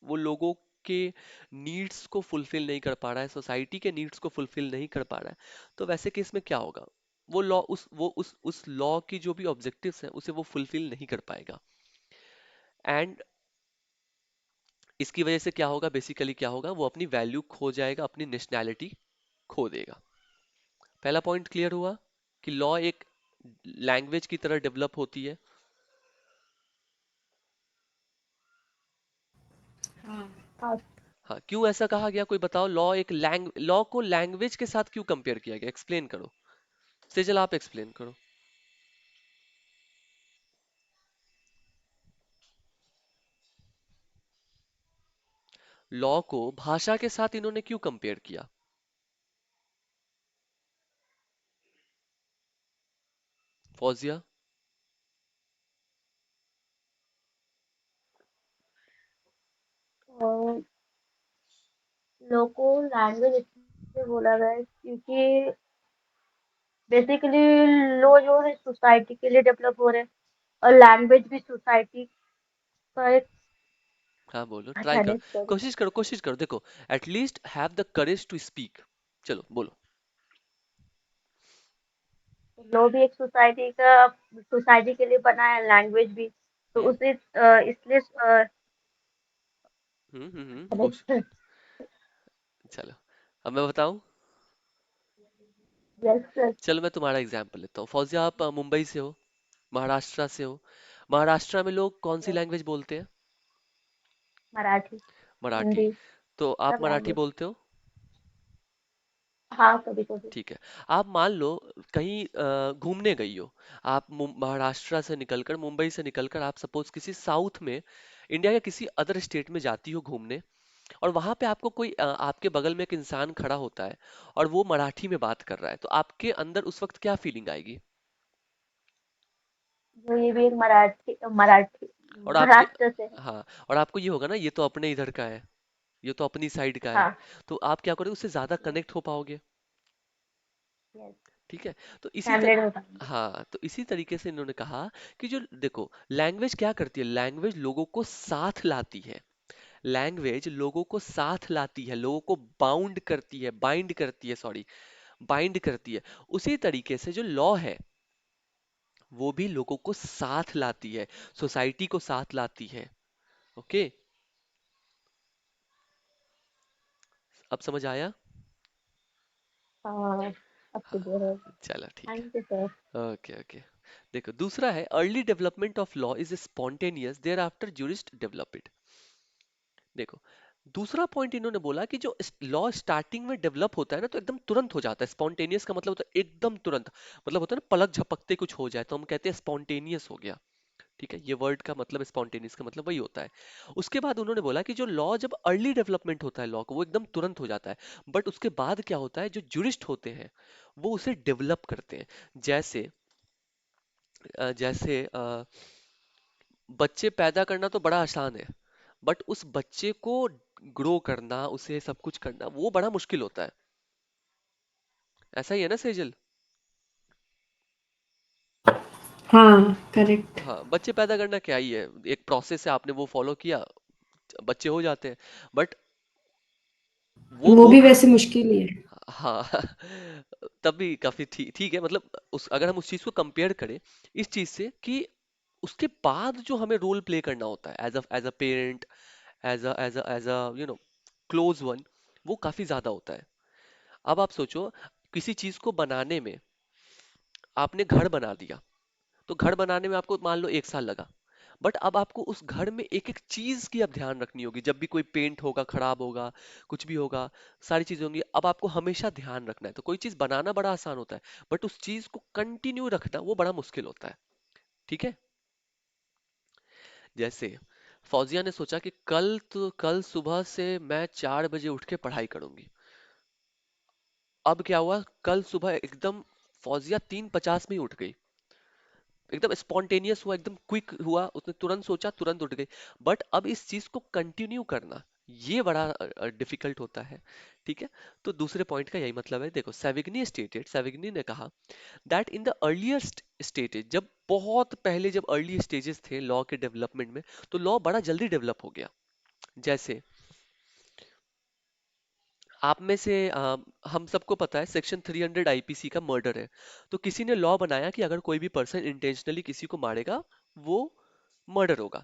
Speaker 1: वो लोगों के नीड्स को फुलफिल नहीं कर पा रहा है, सोसाइटी के नीड्स को फुलफिल नहीं कर पा रहा है, तो वैसे केस में क्या होगा? वो लॉ उस लॉ की जो भी ऑब्जेक्टिव्स हैं उसे वो फुलफिल नहीं कर पाएगा। एंड इसकी वजह से क्या होगा? बेसिकली क्या होगा? वो अपनी वैल्यू खो जाएगा, अपनी नेशनैलिटी खो देगा। पहला पॉइंट क्लियर हुआ कि लॉ एक लैंग्वेज की तरह डेवलप होती है।
Speaker 3: हाँ।
Speaker 2: हाँ।
Speaker 1: हाँ, क्यों ऐसा कहा गया? कोई बताओ, लॉ को लैंग्वेज के साथ क्यों कंपेयर किया गया? एक्सप्लेन करो। सेजल, आप एक्सप्लेन करो। लॉ को भाषा के साथ इन्होंने क्यों कंपेयर किया? फौजिया।
Speaker 2: और लोगों को लैंग्वेज इसलिए बोला गया है क्योंकि बेसिकली लो जो है सोसाइटी के लिए डेवलप हो रहे हैं और लैंग्वेज भी सोसाइटी का एक
Speaker 1: हाँ बोलो, ट्राई
Speaker 2: अच्छा
Speaker 1: करो।
Speaker 2: नहीं सॉरी
Speaker 1: कोशिश करो, देखो, at least have the courage to speak. चलो बोलो।
Speaker 2: लो भी एक सोसाइटी के लिए बना है लैंग्वेज भी तो
Speaker 1: हम्म
Speaker 2: उसे इसलिए
Speaker 1: कोश चलो, अब मैं बताऊं।
Speaker 2: यस यस
Speaker 1: चलो मैं तुम्हारा एग्जांपल लेता हूँ। फौजिया, आप मुंबई से हो, महाराष्ट्र से हो। महाराष्ट्र में लोग कौन सी
Speaker 2: यस
Speaker 1: लैंग्वेज बोलते हैं?
Speaker 2: मराठी
Speaker 1: मराठी।
Speaker 2: हिंदी
Speaker 1: तो आप
Speaker 2: सब
Speaker 1: मराठी
Speaker 2: लैंग्वेज
Speaker 1: बोलते हो?
Speaker 2: हाँ कभी कभी
Speaker 1: ठीक है। आप मान लो कहीं घूमने गई हो। आप महाराष्ट्र से निकलकर, मुंबई से निकलकर आप सपोज किसी साउथ में, इंडिया या किसी अदर स्टेट में जाती हो घूमने, और वहां पे आपको कोई आपके बगल में एक इंसान खड़ा होता है और वो मराठी में बात कर रहा है, तो आपके अंदर उस वक्त क्या फीलिंग आएगी?
Speaker 2: जो ये भी एक मराठी मराठी
Speaker 1: और आपके
Speaker 2: महाराष्ट्र से है
Speaker 1: हाँ, और आपको ये होगा ना, ये तो अपने इधर का है, ये तो अपनी साइड का है।
Speaker 2: हाँ
Speaker 1: तो आप क्या करोगे? उससे ज्यादा
Speaker 2: यस
Speaker 1: कनेक्ट हो पाओगे।
Speaker 2: यस
Speaker 1: ठीक है। तो
Speaker 2: फैमिली में पाएंगे
Speaker 1: हाँ, तो इसी तरीके से इन्होंने कहा कि जो देखो, लैंग्वेज क्या करती है? लैंग्वेज लोगों को साथ लाती है। लैंग्वेज लोगों को साथ लाती है, लोगों को बाइंड करती है, सॉरी, बाइंड करती है। उसी तरीके से जो लॉ है वो भी लोगों को साथ लाती है, सोसाइटी को साथ लाती है। ओके, अब समझ आया?
Speaker 2: हाँ, अब क्लियर है।
Speaker 1: चलो ठीक
Speaker 2: थैंक यू सर।
Speaker 1: है। Okay okay. देखो दूसरा है, early development of law is spontaneous, thereafter jurist develop it. देखो, दूसरा पॉइंट इन्होंने बोला कि जो लॉ स्टार्टिंग में डेवलप होता है ना, तो एकदम तुरंत हो जाता है। स्पॉन्टेनियस का मतलब होता है एकदम तुरंत, मतलब होता है ना पलक झपकते कुछ हो जाए, तो हम कहते हैं स्पॉन्टेनियस हो गया। ठीक है, ये वर्ड का मतलब, स्पॉन्टेनियस का मतलब वही होता है। उसके बाद उन्होंने बोला कि जो लॉ जब अर्ली डेवलपमेंट होता है लॉ को, वो एकदम तुरंत हो जाता है। बट उसके बाद क्या होता है, जो जुरिस्ट होते हैं वो उसे डेवलप करते हैं। जैसे जैसे बच्चे पैदा करना तो बड़ा आसान है, बट उस बच्चे को ग्रो करना, उसे सब कुछ करना, वो बड़ा मुश्किल होता है। ऐसा ही है ना सेजल?
Speaker 3: हाँ, करेक्ट।
Speaker 1: हाँ, बच्चे पैदा करना क्या ही है, एक प्रोसेस है, आपने वो फॉलो किया, बच्चे हो जाते हैं। बट
Speaker 3: वो
Speaker 1: वो
Speaker 3: भी वैसे मुश्किल ही है।
Speaker 1: हाँ तब भी काफी ठीक ठीक है, मतलब उस, अगर हम उस चीज को कंपेयर करें इस चीज से, कि उसके बाद जो हमें रोल प्ले करना होता है as a parent, as a close one, वो काफी ज्यादा होता है। अब आप सोचो, किसी चीज को बनाने में, आपने घर बना दिया, तो घर बनाने में आपको मान लो 1 साल लगा, बट अब आपको उस घर में एक एक चीज की अब ध्यान रखनी होगी। जब भी कोई पेंट होगा, खराब होगा, कुछ भी होगा, सारी चीजें होंगी, अब आपको हमेशा ध्यान रखना है। तो कोई चीज बनाना बड़ा आसान होता है, बट उस चीज को कंटिन्यू रखना वो बड़ा मुश्किल होता है। ठीक है, जैसे फौजिया ने सोचा कि कल सुबह से मैं 4 बजे उठ के पढ़ाई करूंगी। अब क्या हुआ, कल सुबह एकदम फौजिया 3:50 में ही उठ गई, एकदम स्पॉन्टेनियस हुआ, एकदम क्विक हुआ, उसने तुरंत सोचा, तुरंत उठ गई। बट अब इस चीज को कंटिन्यू करना, ये बड़ा डिफिकल्ट होता है। ठीक है, तो दूसरे पॉइंट का यही मतलब है। देखो, सेविग्नी ने कहा that in the earliest stages, जब बहुत पहले, जब अर्ली स्टेजेस थे लॉ के डेवलपमेंट में, तो लॉ बड़ा जल्दी डेवलप हो गया। जैसे आप में से हम सबको पता है सेक्शन 300 आईपीसी का मर्डर है, तो किसी ने लॉ बनाया कि अगर कोई भी पर्सन इंटेंशनली किसी को मारेगा, वो मर्डर होगा।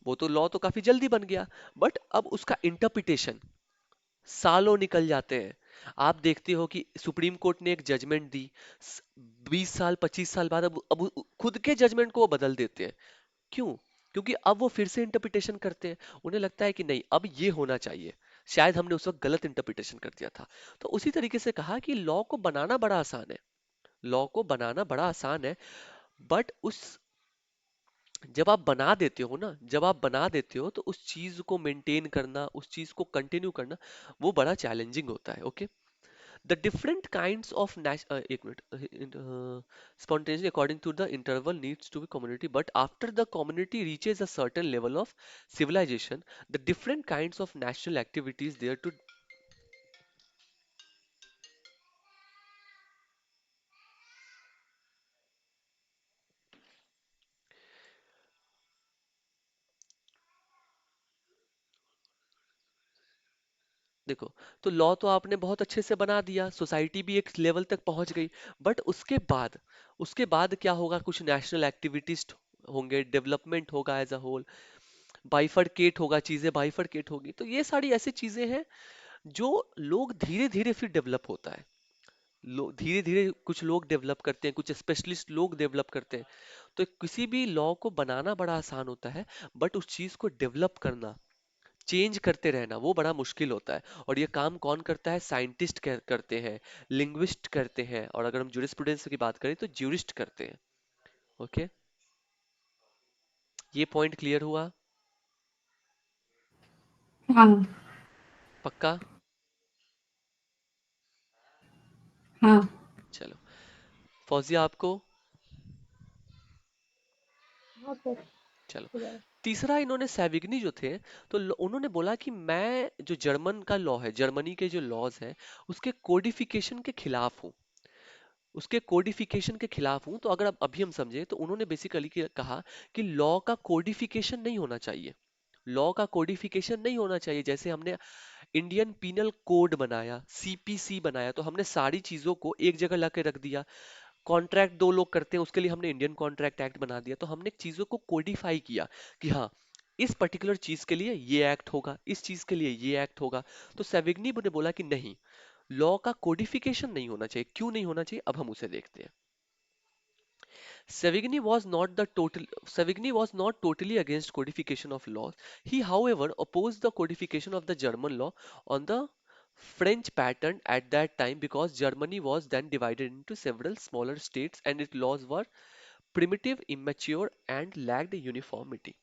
Speaker 1: वो तो लॉ तो काफी जल्दी बन गया, बट अब उसका इंटरप्रिटेशन सालों निकल जाते हैं। आप देखते हो कि सुप्रीम कोर्ट ने एक जजमेंट दी, 20 साल 25 साल बाद अब खुद के जजमेंट को वो बदल देते हैं। क्यों? क्योंकि अब वो फिर से इंटरप्रिटेशन करते हैं, उन्हें लगता है कि नहीं अब ये होना चाहिए, शायद हमने उस वक्त गलत इंटरप्रिटेशन कर दिया था। तो उसी तरीके से कहा कि लॉ को बनाना बड़ा आसान है, लॉ को बनाना बड़ा आसान है, बट उस, जब आप बना देते हो ना, जब आप बना देते हो, तो उस चीज को मेंटेन करना, उस चीज को कंटिन्यू करना, वो बड़ा चैलेंजिंग होता है। Okay, the different kinds of एक minute, spontaneity according to the interval needs to be community, but after the community reaches a certain level of civilization, the different kinds of national activities there to, देखो, तो लॉ तो आपने बहुत अच्छे से बना दिया, सोसाइटी भी एक लेवल तक पहुंच गई, बट उसके बाद क्या होगा, कुछ नेशनल एक्टिविटीज होंगे, डेवलपमेंट होगा एज अ होल, बाइफरकेट होगा, चीजें बाइफरकेट होगी। तो ये सारी ऐसी चीजें हैं जो लोग धीरे धीरे फिर डेवलप होता है, लोग धीरे धीरे, कुछ लोग डेवलप करते हैं, कुछ स्पेशलिस्ट लोग डेवलप करते हैं। तो किसी भी लॉ को बनाना बड़ा आसान होता है, बट उस चीज को डेवलप करना, चेंज करते रहना, वो बड़ा मुश्किल होता है। और ये काम कौन करता है? साइंटिस्ट करते हैं, लिंग्विस्ट करते हैं, और अगर हम जूरिस्प्रूडेंस की बात करें तो ज्यूरिस्ट करते हैं। ओके, ये पॉइंट क्लियर हुआ?
Speaker 3: हाँ।
Speaker 1: पक्का?
Speaker 3: हाँ।
Speaker 1: चलो, फौजिया आपको।
Speaker 2: हाँ सर।
Speaker 1: चलो,
Speaker 2: ठीक है।
Speaker 1: तीसरा इन्होंने, सैविग्नी जो थे, तो उन्होंने बोला कि मैं जो जर्मन का लॉ है, जर्मनी के जो लॉज हैं, उसके कोडिफिकेशन के खिलाफ हूँ, उसके कोडिफिकेशन के खिलाफ हूं। तो अगर अब अभी हम समझे, तो उन्होंने बेसिकली कहा कि लॉ का कोडिफिकेशन नहीं होना चाहिए, लॉ का कोडिफिकेशन नहीं होना चाहिए। जैसे हमने इंडियन पीनल कोड बनाया, सीपीसी बनाया, तो हमने सारी चीजों को एक जगह लाके रख दिया, कॉन्ट्रैक्ट दो लोग करते हैं, उसके लिए हमने इंडियन कॉन्ट्रैक्ट एक्ट बना दिया। तो हमने चीजों को कोडिफाई किया कि हाँ, इस पर्टिकुलर चीज के लिए ये एक्ट होगा, इस चीज के लिए ये एक्ट होगा। तो सेविग्नी ने बोला कि नहीं, लॉ का कोडिफिकेशन नहीं होना चाहिए। क्यों नहीं होना चाहिए, अब हम उसे देखते हैं। Savigny was not totally against codification of laws. He, however, opposed the codification of the German law on the French pattern at that time, because Germany was then divided into several smaller states and its laws were primitive, immature, and lacked uniformity.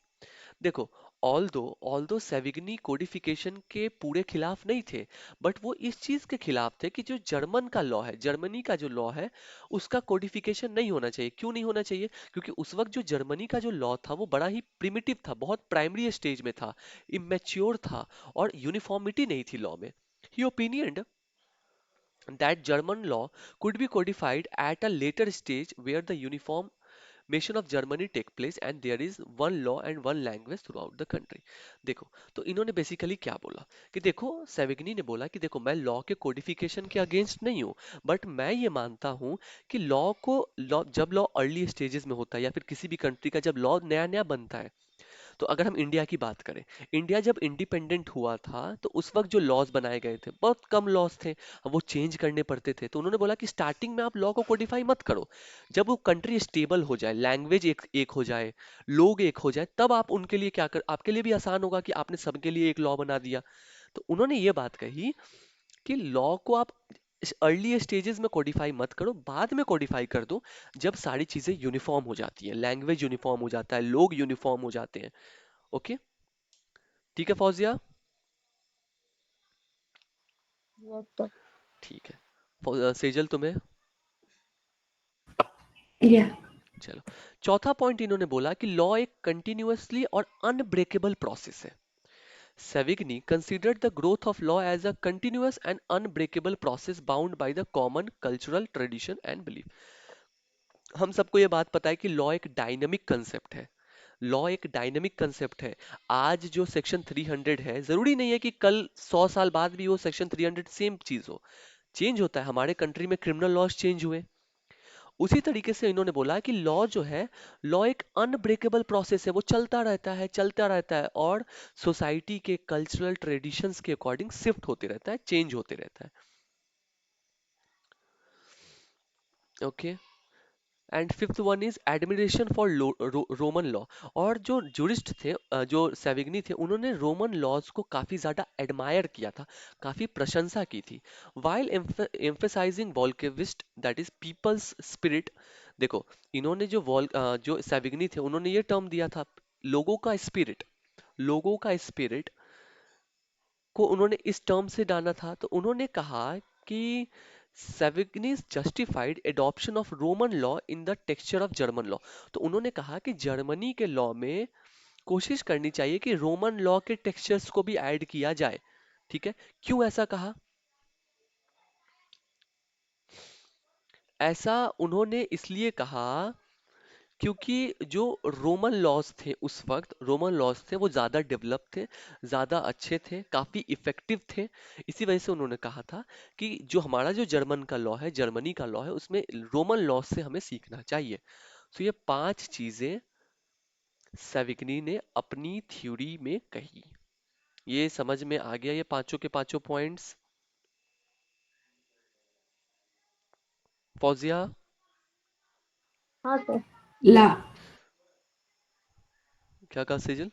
Speaker 1: देखो, ऑल्दो सेविग्नी कोडिफिकेशन के पूरे खिलाफ नहीं थे, बट वो इस चीज के खिलाफ थे कि जो जर्मन का लॉ है, जर्मनी का जो लॉ है, उसका कोडिफिकेशन नहीं होना चाहिए। क्यों नहीं होना चाहिए? क्योंकि उस वक्त जो जर्मनी का जो लॉ था वो बड़ा ही प्रिमिटिव था, बहुत प्राइमरी स्टेज में था, इमेच्योर था, और यूनिफॉर्मिटी नहीं थी लॉ में। ही opinion that German law could be codified at a later stage where the uniformation of Germany take place and there is one law and one language throughout the country। देखो, तो इन्होंने बेसिकली क्या बोला कि देखो, सेविग्नी ने बोला कि देखो, मैं लॉ के कोडिफिकेशन के अगेंस्ट नहीं हूँ, बट मैं ये मानता हूँ कि लॉ जब लॉ अर्ली स्टेजेस में होता है, या फिर किसी भी कंट्री का जब लॉ नया नया बनता है, तो अगर हम इंडिया की बात करें, इंडिया जब इंडिपेंडेंट हुआ था तो उस वक्त जो लॉज बनाए गए थे बहुत कम लॉज थे, अब वो चेंज करने पड़ते थे। तो उन्होंने बोला कि स्टार्टिंग में आप लॉ को कोडिफाई मत करो, जब वो कंट्री स्टेबल हो जाए, लैंग्वेज एक एक हो जाए, लोग एक हो जाए, तब आप उनके लिए क्या कर, आपके लिए भी आसान होगा कि आपने सबके लिए एक लॉ बना दिया। तो उन्होंने ये बात कही कि लॉ को आप अर्ली स्टेजेस में कोडिफाई मत करो, बाद में कोडिफाई कर दो, जब सारी चीजें यूनिफॉर्म हो जाती है, लैंग्वेज यूनिफॉर्म हो जाता है, लोग यूनिफॉर्म हो जाते हैं। ओके, ठीक है फौजिया।
Speaker 2: Yes sir.
Speaker 1: ठीक है, सेजल तुम्हें।
Speaker 3: या
Speaker 1: चलो, चौथा पॉइंट इन्होंने बोला कि लॉ एक कंटिन्यूअसली और अनब्रेकेबल प्रोसेस है। सेविग्नी considered the growth of law as a continuous and unbreakable process bound by the common cultural tradition and belief। हम सबको ये बात पता है कि लॉ एक डायनामिक कंसेप्ट है। लॉ एक डायनामिक कंसेप्ट है। आज जो सेक्शन 300 है, जरूरी नहीं है कि कल 100 साल बाद भी वो सेक्शन 300 सेम चीज हो, चेंज होता है। हमारे कंट्री में क्रिमिनल लॉज चेंज हुए, उसी तरीके से इन्होंने बोला कि लॉ जो है, लॉ एक अनब्रेकेबल प्रोसेस है, वो चलता रहता है, चलता रहता है, और सोसाइटी के कल्चरल ट्रेडिशंस के अकॉर्डिंग शिफ्ट होते रहता है, चेंज होते रहता है। Okay, and fifth one is admiration for Roman law. और जो जूरिस्ट थे, जो सेविग्नी थे, उन्होंने रोमन लॉज को काफी ज्यादा एडमायर किया था, काफी प्रशंसा की थी। While emphasising Volksgeist, that is people's spirit. देखो, इन्होंने जो सेविग्नी थे, उन्होंने ये टर्म दिया था, लोगों का स्पिरिट। लोगों का स्पिरिट को उन्होंने इस टर्म से डाला था। तो उन्होंने कहा कि Savigny's justified adoption of Roman law in the texture of German law. तो उन्होंने कहा कि जर्मनी के लॉ में कोशिश करनी चाहिए कि रोमन लॉ के टेक्सचर्स को भी ऐड किया जाए। ठीक है, क्यों ऐसा कहा? ऐसा उन्होंने इसलिए कहा क्योंकि जो रोमन लॉज थे, उस वक्त रोमन लॉज थे, वो ज्यादा डेवलप थे, ज्यादा अच्छे थे, काफी इफेक्टिव थे। इसी वजह से उन्होंने कहा था कि जो हमारा जो जर्मन का लॉ है, जर्मनी का लॉ है, उसमें रोमन लॉ से हमें सीखना चाहिए। तो ये 5 चीजें सेविग्नी ने अपनी थ्योरी में कही। ये समझ में आ गया, ये पांचों के पांचों पॉइंट्स? फौजिया।
Speaker 2: हाँ सर।
Speaker 3: ला
Speaker 1: क्या कहा सेजल?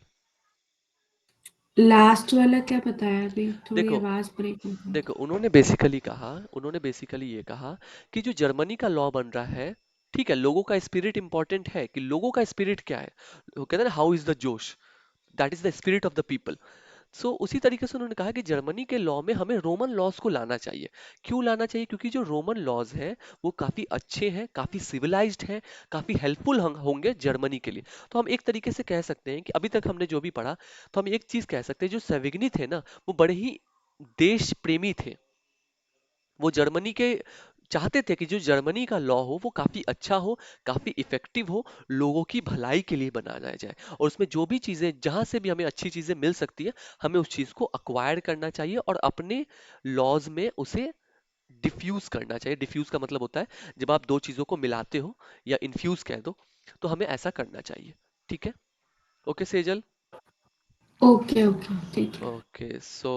Speaker 3: लास्ट वाला क्या बताया अभी? थोड़ी
Speaker 1: देखो,
Speaker 3: आवाज ब्रेक हो गई।
Speaker 1: देखो, उन्होंने बेसिकली ये कहा कि जो जर्मनी का लॉ बन रहा है, ठीक है, लोगों का स्पिरिट इंपॉर्टेंट है, कि लोगों का स्पिरिट क्या है, वो कहते हैं ना, हाउ इज द जोश, that is the spirit of the people. So उसी तरीके से उन्होंने कहा कि जर्मनी के लॉ में हमें रोमन लॉज को लाना चाहिए। क्यों लाना चाहिए? क्योंकि जो रोमन लॉज हैं वो काफी अच्छे हैं, काफी सिविलाइज्ड हैं, काफी हेल्पफुल होंगे जर्मनी के लिए। तो हम एक तरीके से कह सकते हैं कि अभी तक हमने जो भी पढ़ा, तो हम एक चीज कह सकते हैं, जो सेविग्नी थे ना, वो बड़े ही देश प्रेमी थे। वो जर्मनी के चाहते थे कि जो जर्मनी का लॉ हो वो काफी अच्छा हो, काफी इफेक्टिव हो, लोगों की भलाई के लिए बनाया जाए, और उसमें जो भी चीजें, जहां से भी हमें अच्छी चीजें मिल सकती है, हमें उस चीज को अक्वायर करना चाहिए और अपने लॉज में उसे डिफ्यूज करना चाहिए। डिफ्यूज का मतलब होता है जब आप दो चीजों को मिलाते हो, या इन्फ्यूज कह दो, तो हमें ऐसा करना चाहिए। ठीक है। ओके सेजल।
Speaker 3: ओके ओके ठीक है।
Speaker 1: Okay so